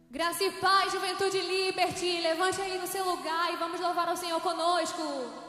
Graça e paz, Juventude Liberty, levante aí no seu lugar e vamos louvar ao Senhor conosco. Oh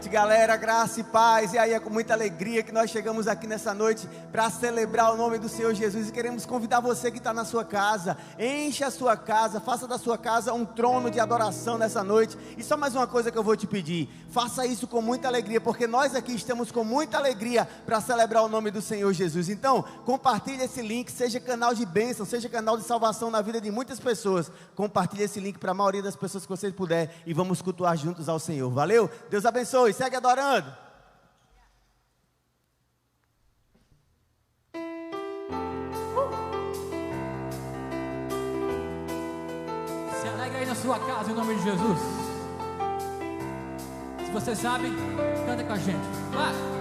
noite, galera, graça e paz. E aí é com muita alegria que nós chegamos aqui nessa noite para celebrar o nome do Senhor Jesus. E queremos convidar você que está na sua casa, encha a sua casa, faça da sua casa um trono de adoração nessa noite. E só mais uma coisa que eu vou te pedir: faça isso com muita alegria, porque nós aqui estamos com muita alegria para celebrar o nome do Senhor Jesus. Então, compartilhe esse link, seja canal de bênção, seja canal de salvação na vida de muitas pessoas. Compartilhe esse link para a maioria das pessoas que você puder e vamos cultuar juntos ao Senhor. Valeu? Deus abençoe, segue adorando. Se alegra aí na sua casa em nome de Jesus. Se você sabe, canta com a gente. Vai!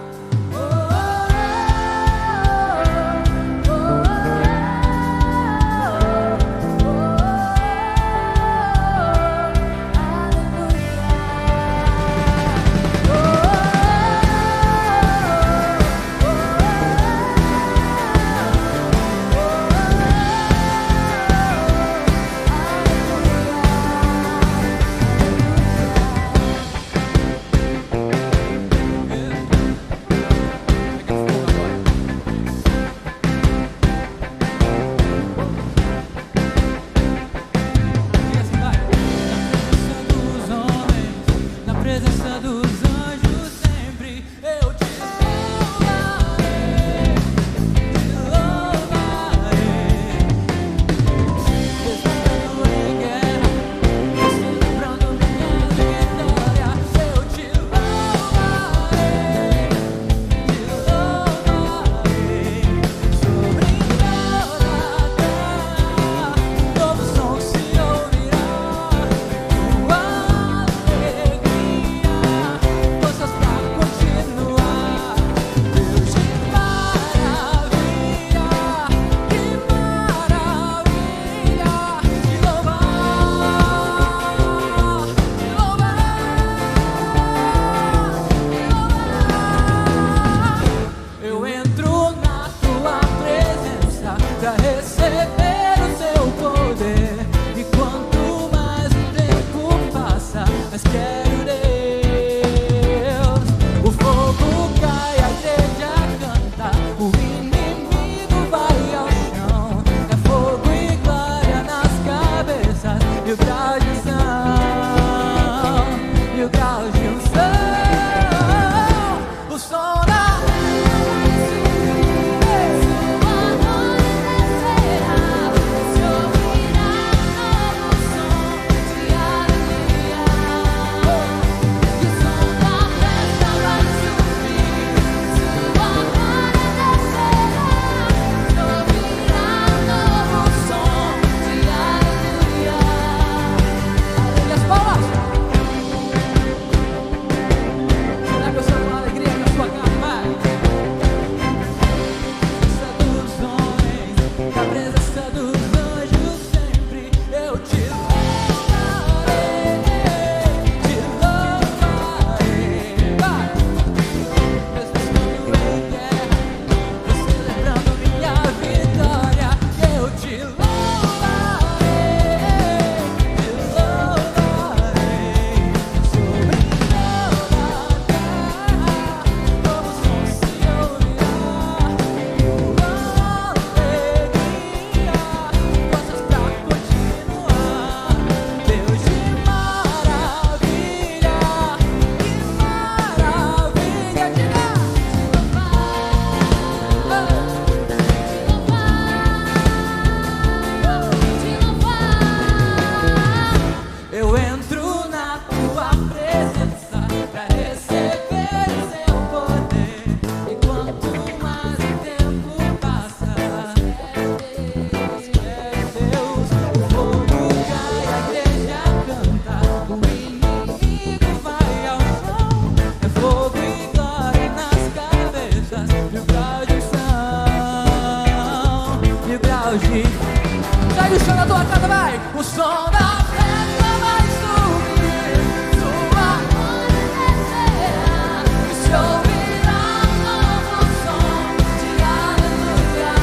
Segue o som da tua casa, vai! O som da festa vai subir, sua glória descerá, e se ouvirá um novo som de aleluia.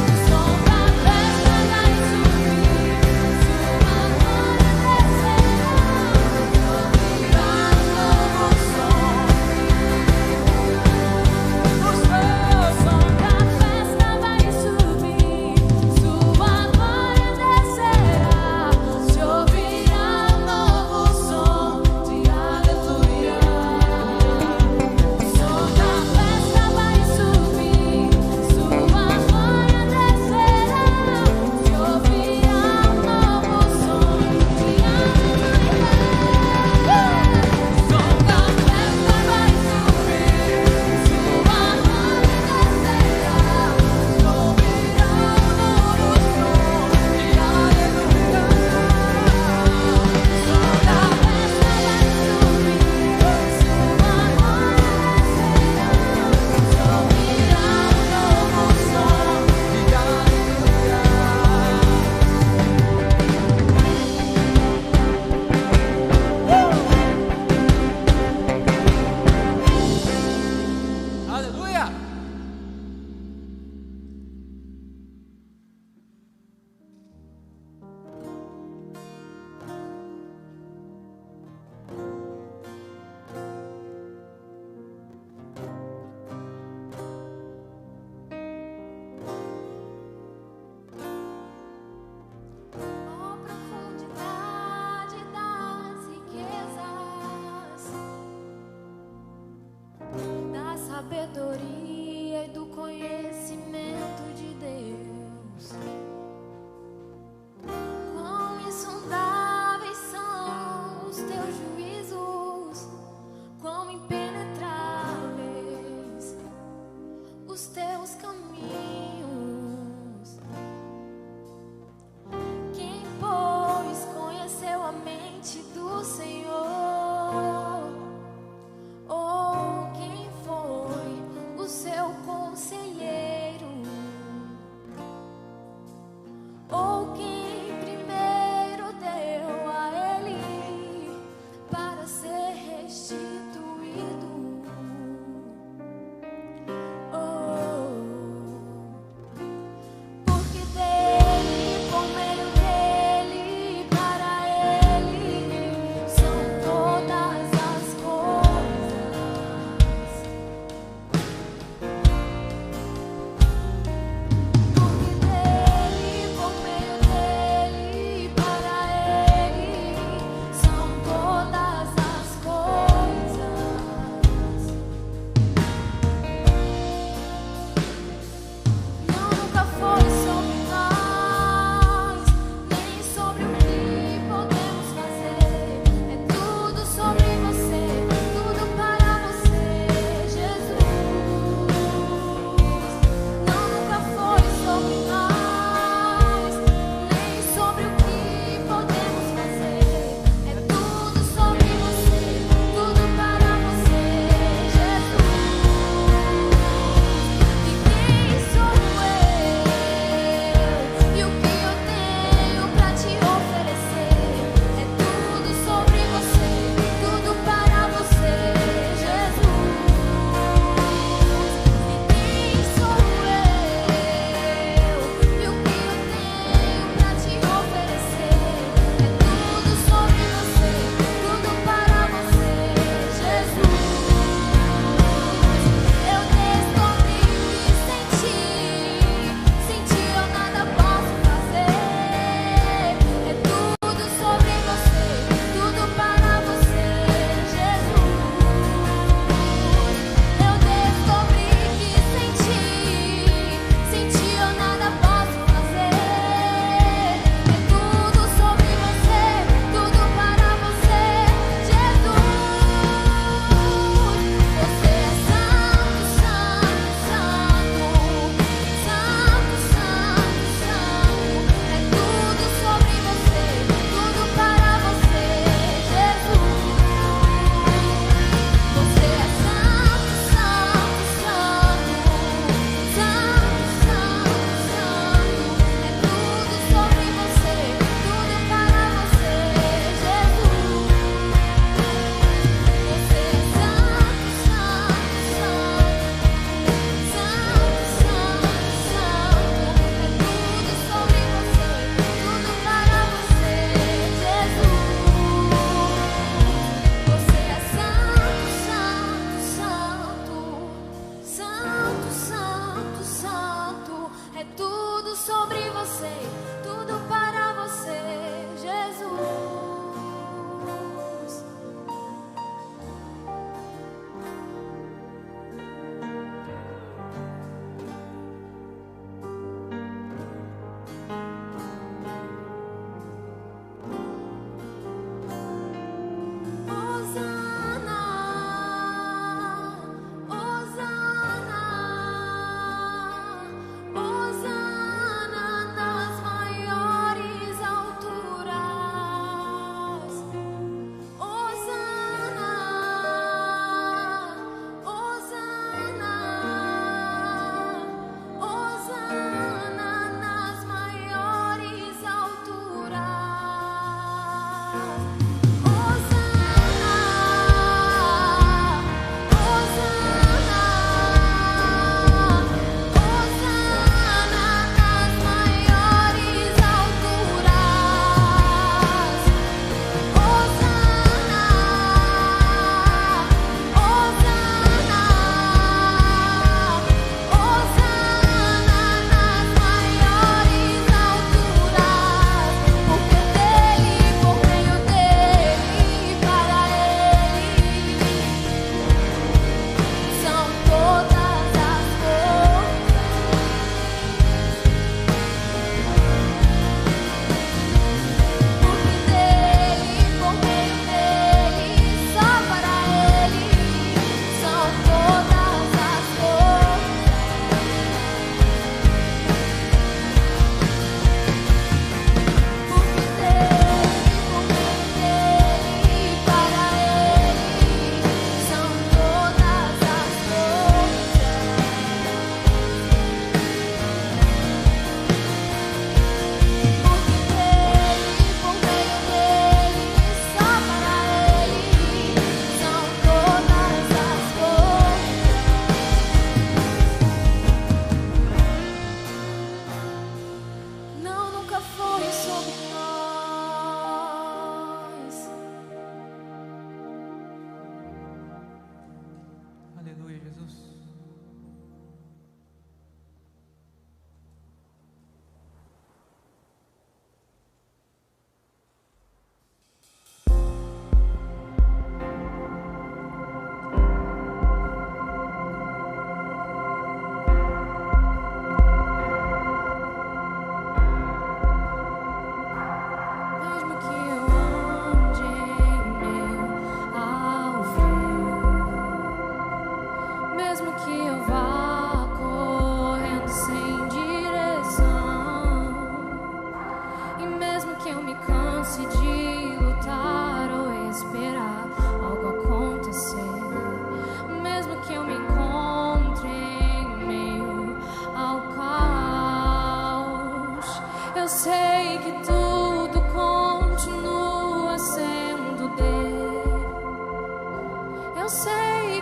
O som da festa vai subir, sua glória descerá, e se ouvirá um novo sabedoria e do conhecimento de Deus. Quão insondáveis são os teus juízos, quão impenetráveis os teus caminhos. Quem, pois, conheceu a mente do Senhor? Ou quem foi o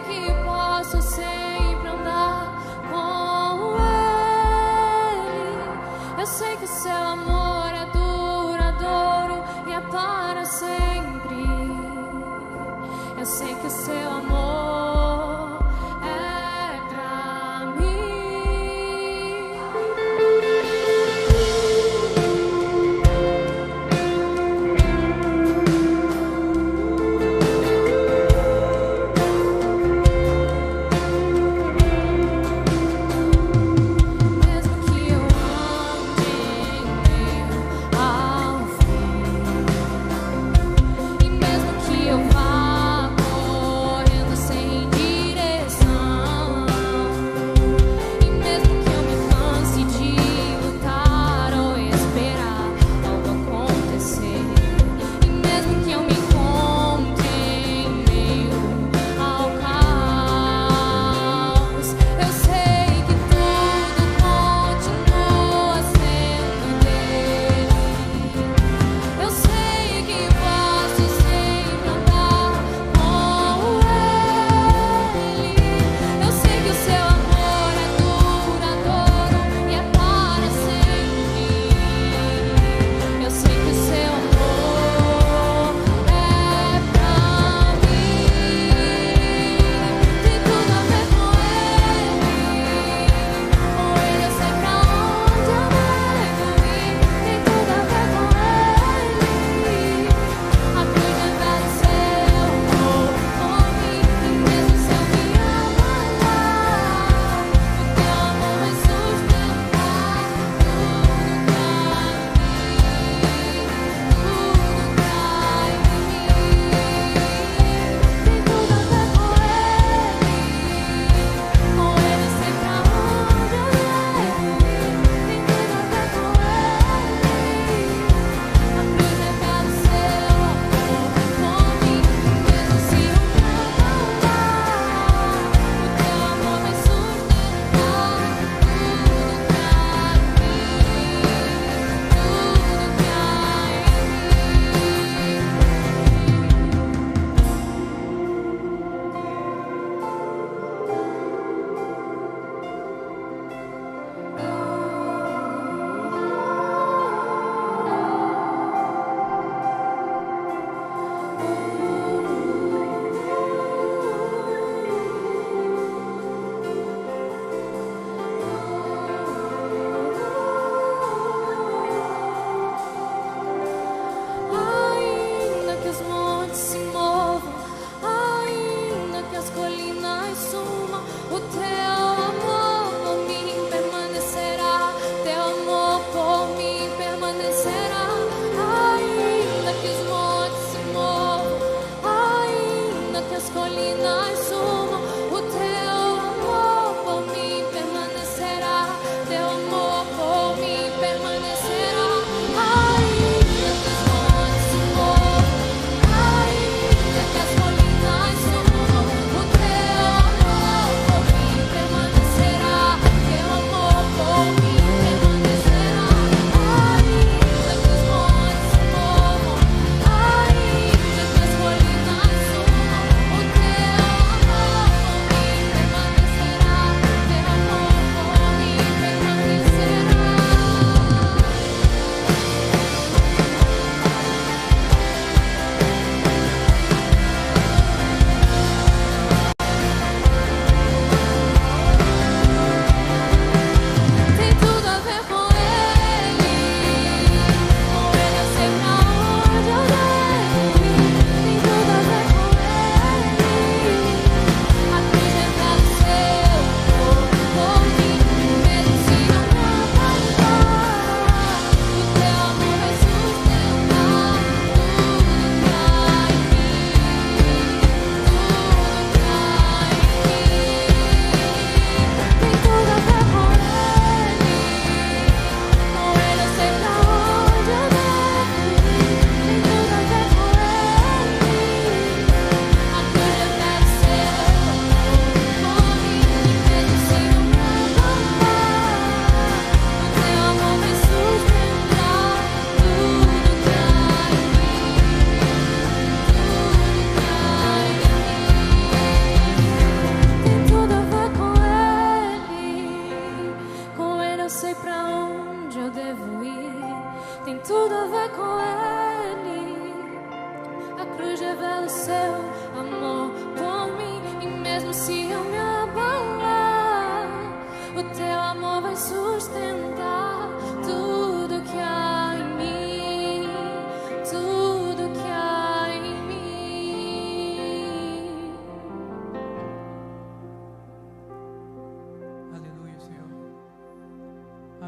sei que posso sempre andar com Ele. Eu sei que o seu amor é duradouro e é para sempre. Eu sei que o seu amor é pra mim. Mesmo que eu ande em meio ao fim, e mesmo que eu vá correndo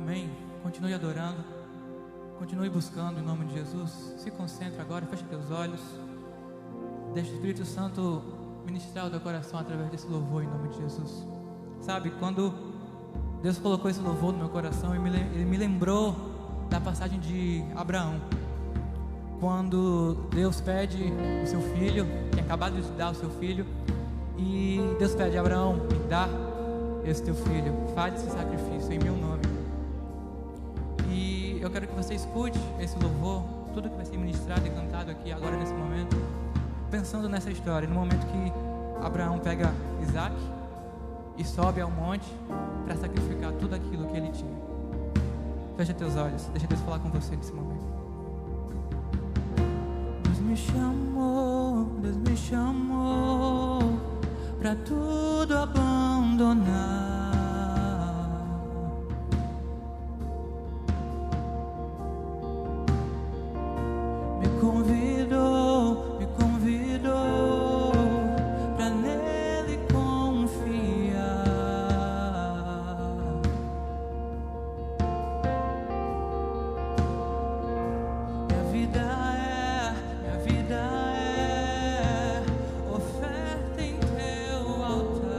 Amém. Continue adorando, continue buscando em nome de Jesus. Se concentra agora, fecha teus olhos. Deixa o Espírito Santo ministrar o teu coração através desse louvor em nome de Jesus. Sabe, quando Deus colocou esse louvor no meu coração, Ele me lembrou da passagem de Abraão. Quando Deus pede o seu filho, que é acabado de dar o seu filho, e Deus pede: Abraão, me dá esse teu filho, faz esse sacrifício em meu nome. E eu quero que você escute esse louvor, tudo que vai ser ministrado e cantado aqui agora nesse momento, pensando nessa história, no momento que Abraão pega Isaac e sobe ao monte para sacrificar tudo aquilo que ele tinha. Fecha teus olhos, deixa Deus falar com você nesse momento. Deus me chamou pra tudo abandonar. Me convidou pra nele confiar. Minha vida é oferta em teu altar.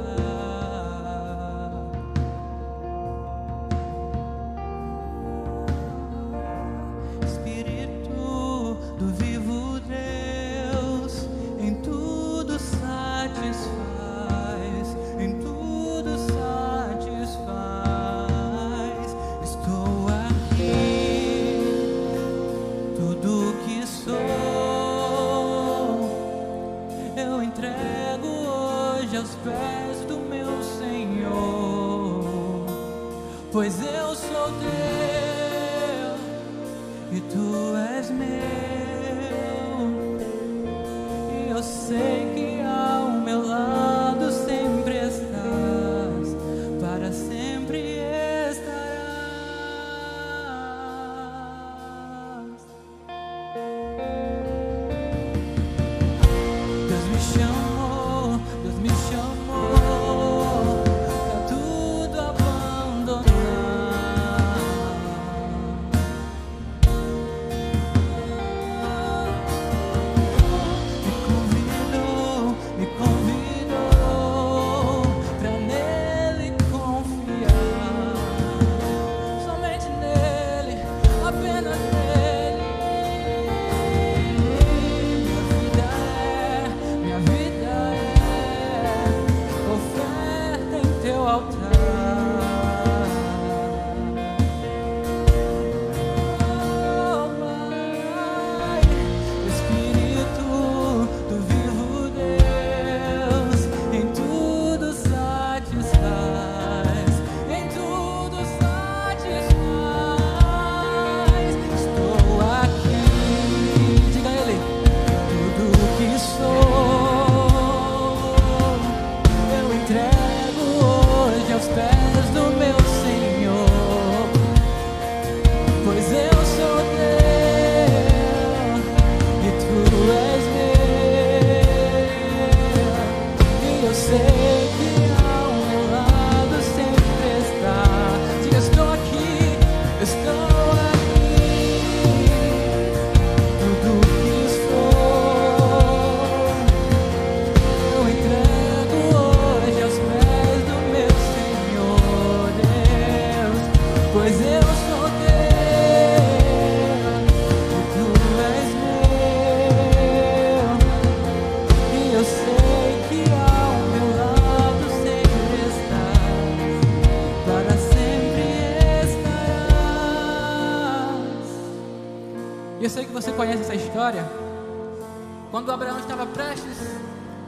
Espírito do vivo Deus, em tudo satisfaz, em tudo satisfaz. Estou aqui, tudo que sou eu entrego hoje aos pés do meu Senhor, pois eu sou teu e tu és meu, e eu sei que ao meu lado sempre estás, para sempre estarás. Deus me chamou pra tudo abandonar. Me convidou pra nele confiar. Somente nele, apenas nele. Minha vida é oferta em teu altar. Oh, Pai, Espírito do vivo Deus, em tudo satisfaz, em tudo satisfaz. Estou aqui, diga a Ele, tudo que sou eu entrego hoje aos pés do meu Senhor, pois eu sou teu e tu és meu, e eu sei que ao meu lado sempre está. Diga: estou aqui, tudo que sou eu entrego hoje aos pés do meu Senhor Deus, pois eu sou teu e tu és meu, e eu sei que ao meu lado sempre estás, para sempre estarás. E eu sei que você conhece essa história. Quando Abraão estava prestes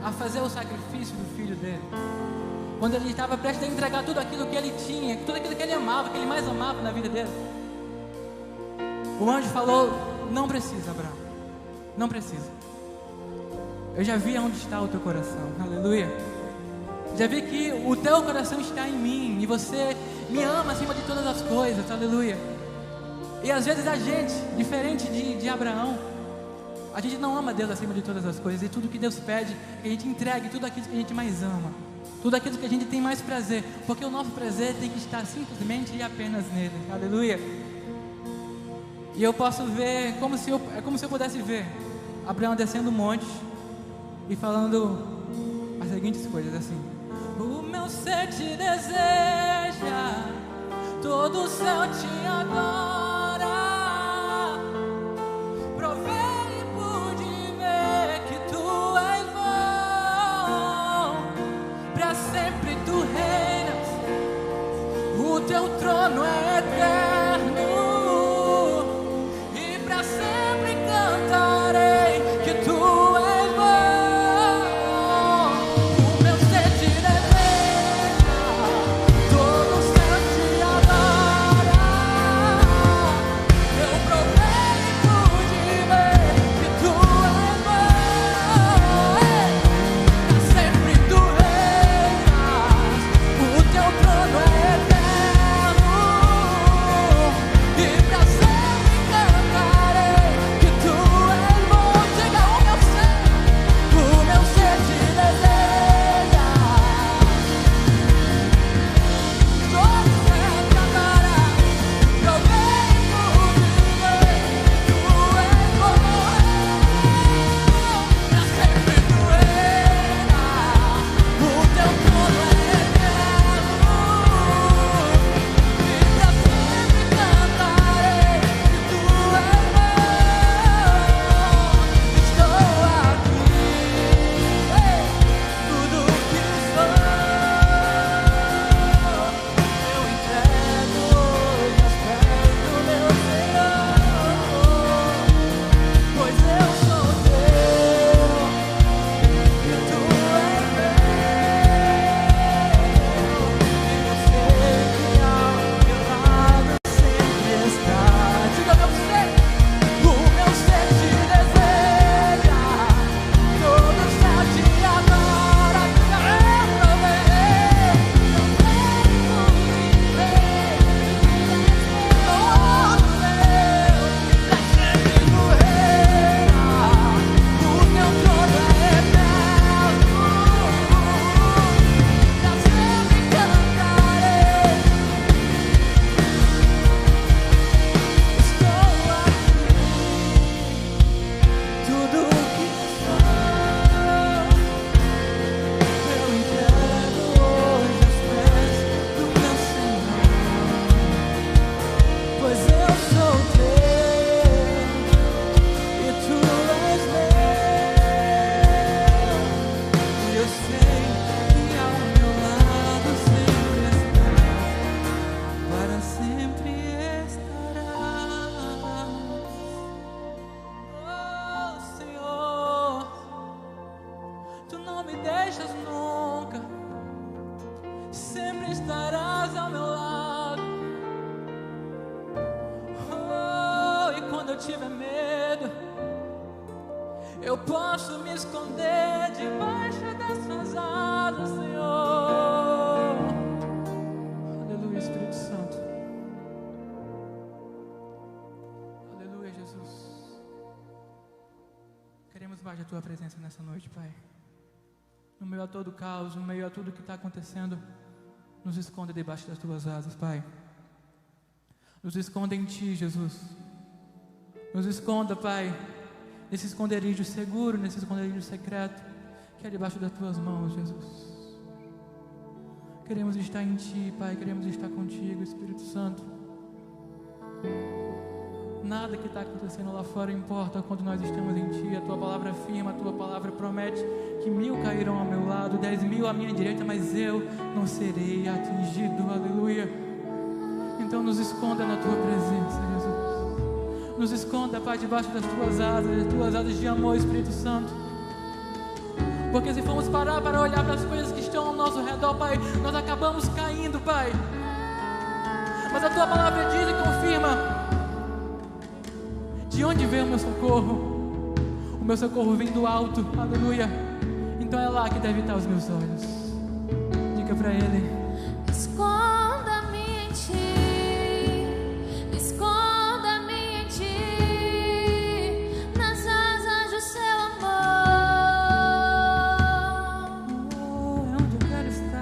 a fazer o sacrifício do filho dele, quando ele estava prestes a entregar tudo aquilo que ele tinha, tudo aquilo que ele amava, que ele mais amava na vida dele, o anjo falou: não precisa, Abraão, não precisa. Eu já vi onde está o teu coração, aleluia. Já vi que o teu coração está em mim, e você me ama acima de todas as coisas, aleluia. E às vezes a gente, diferente de Abraão, a gente não ama Deus acima de todas as coisas, e tudo que Deus pede é que a gente entregue tudo aquilo que a gente mais ama. tudo aquilo que a gente tem mais prazer, porque o nosso prazer tem que estar simplesmente e apenas nele. Aleluia. E eu posso ver, é como se eu pudesse ver Abraão descendo um monte e falando as seguintes coisas assim: o meu ser te deseja, todo o céu te adora. Provei e pude ver que tu és bom, pra sempre tu reinas, o teu trono é eterno, e pra sempre cantarei que tu és bom. O meu ser te deseja, todo o céu te adora. Eu provei e pude ver que tu és bom, pra sempre tu reinas, o teu trono é eterno, e pra sempre cantarei que tu és bom. Diga: o meu ser te deseja, todo o céu te adora. Provei e pude ver que tu és bom, pra sempre tu reinas, o teu trono é eterno, e pra sempre cantarei que tu és bom. Estou aqui, tudo que sou, eu entrego hoje aos pés do meu Senhor, pois eu sou teu e tu és meu, e eu sei que ao meu lado sempre está. Diga: o meu ser te deseja, todo o céu te adora. Eu provei e pude ver que tu és bom, pra sempre tu reinas, o teu trono é eterno, pra sempre cantarei. Estou aqui, tudo que sou, eu entrego hoje aos pés do meu Senhor, pois eu sou teu e tu és meu, e eu sei que ao meu lado sempre estás, para sempre estarás. Oh Senhor, tu não me deixas nunca, sempre estarás ao meu lado. Oh, e quando eu tiver medo, eu posso me esconder debaixo das suas asas, Senhor. Aleluia, Espírito Santo. Aleluia, Jesus. Queremos mais a tua presença nessa noite, Pai. No meio a todo o caos, no meio a tudo que está acontecendo, nos esconda debaixo das tuas asas, Pai. Nos esconda em ti, Jesus. Nos esconda, Pai, nesse esconderijo seguro, nesse esconderijo secreto, que é debaixo das tuas mãos, Jesus. Queremos estar em ti, Pai, queremos estar contigo, Espírito Santo. Nada que está acontecendo lá fora importa quando nós estamos em ti. A tua palavra afirma, a tua palavra promete que 1000 cairão ao meu lado, 10.000 à minha direita, mas eu não serei atingido. Aleluia. Então nos esconda na tua presença, Jesus. Nos esconda, Pai, debaixo das tuas asas de amor, Espírito Santo. Porque se formos parar para olhar para as coisas que estão ao nosso redor, Pai, nós acabamos caindo, Pai. Mas a tua palavra diz e confirma: de onde vem o meu socorro? O meu socorro vem do alto, aleluia. Então é lá que deve estar os meus olhos. Diga para Ele: Esconda-me em ti, esconda-me em ti, nas asas do seu amor. oh, é onde eu quero estar.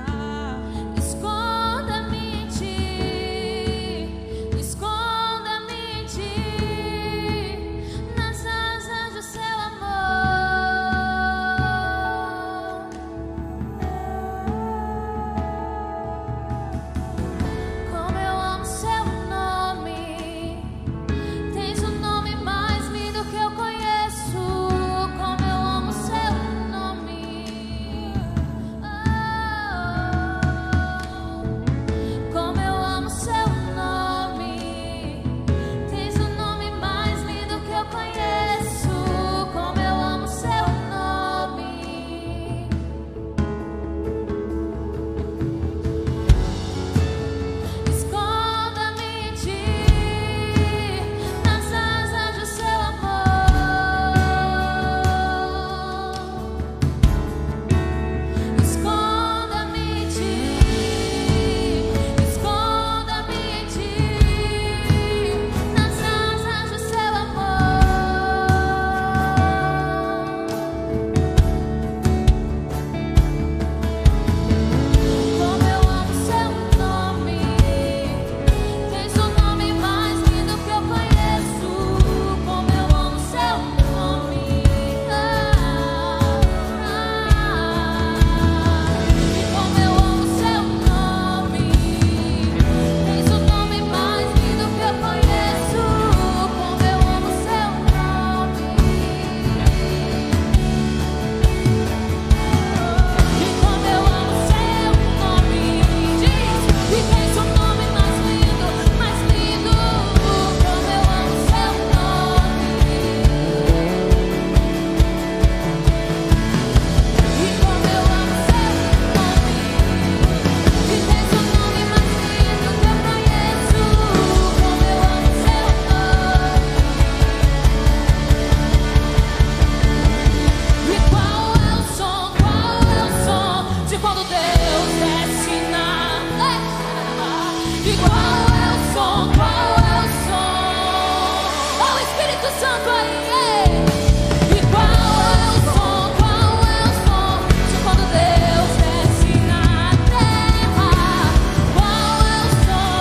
E qual é o som? Qual é o som? Oh, Espírito Santo aí, ei. E qual é o som? Qual é o som de quando Deus desce na terra? Qual é o som?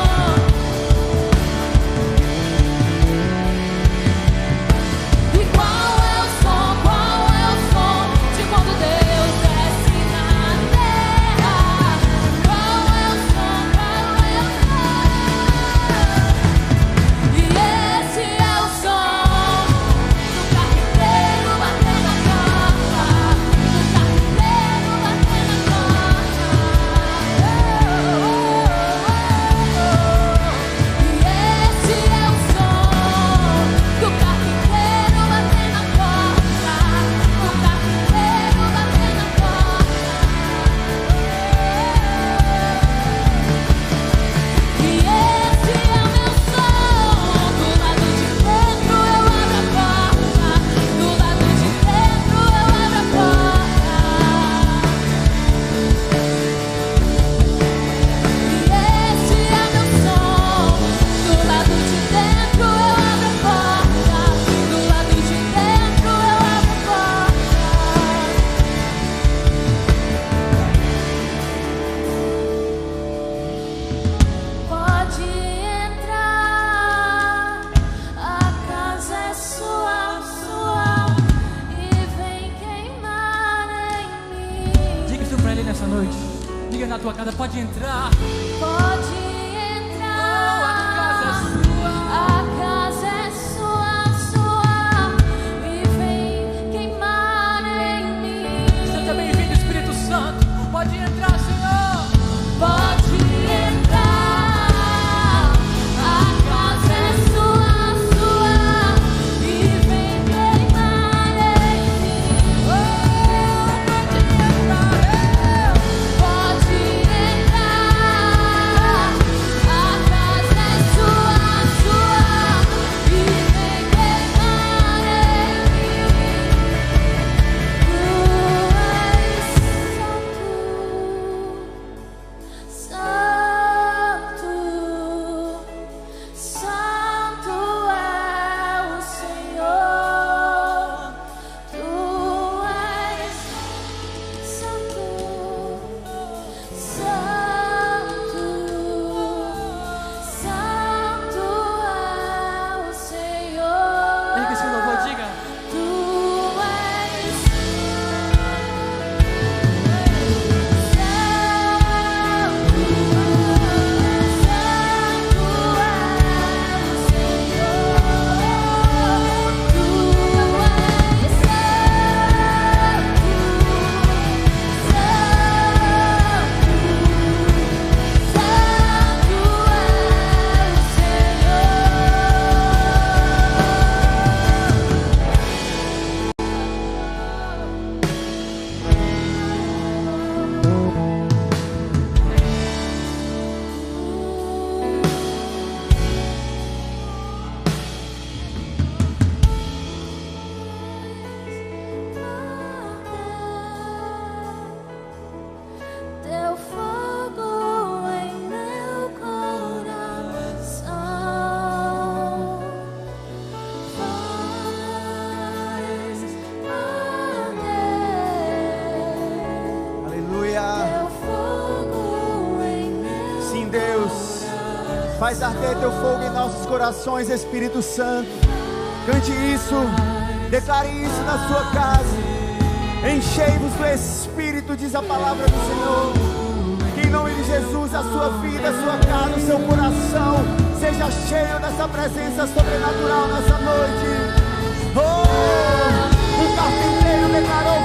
E qual é o som? Qual é o som de quando Deus desce na terra? Qual é o som? Qual é o som? E esse é o som do carpinteiro batendo a porta, do carpinteiro batendo a porta. E esse é o som do carpinteiro batendo a porta, do carpinteiro batendo a porta. E esse é o meu som. Do lado de dentro eu abro a porta, do lado de dentro eu abro a porta. E esse é meu som. Do lado de dentro eu abro a porta, do lado de dentro eu abro a porta. Pode entrar, a casa é sua, sua, e vem queimar em mim. Diga isso pra ele nessa noite. Diga na tua casa, pode entrar. Pode entrar, a casa é sua, sua, e vem queimar em mim. Seja bem-vindo, Espírito Santo. Pode entrar, Senhor. Pode entrar, a casa é sua, sua, e vem queimar em mim. Pode entrar, a casa é sua, sua, e vem queimar em mim. Santo, Santo é o Senhor. Tu és Santo, Santo, Santo é o Senhor. Ergue esse louvor, diga. Tu és Santo, Teu fogo em meu coração faz arder. Aleluia. Teu fogo em meu Sim, Deus. Faz arder teu fogo em nossos corações, Espírito Santo. Cante isso. Declare isso na sua casa. Enchei-vos do Espírito, diz a palavra do Senhor. Que em nome de Jesus a sua vida, a sua casa, o seu coração seja cheio dessa presença sobrenatural nessa noite. Oh, o carpinteiro declarou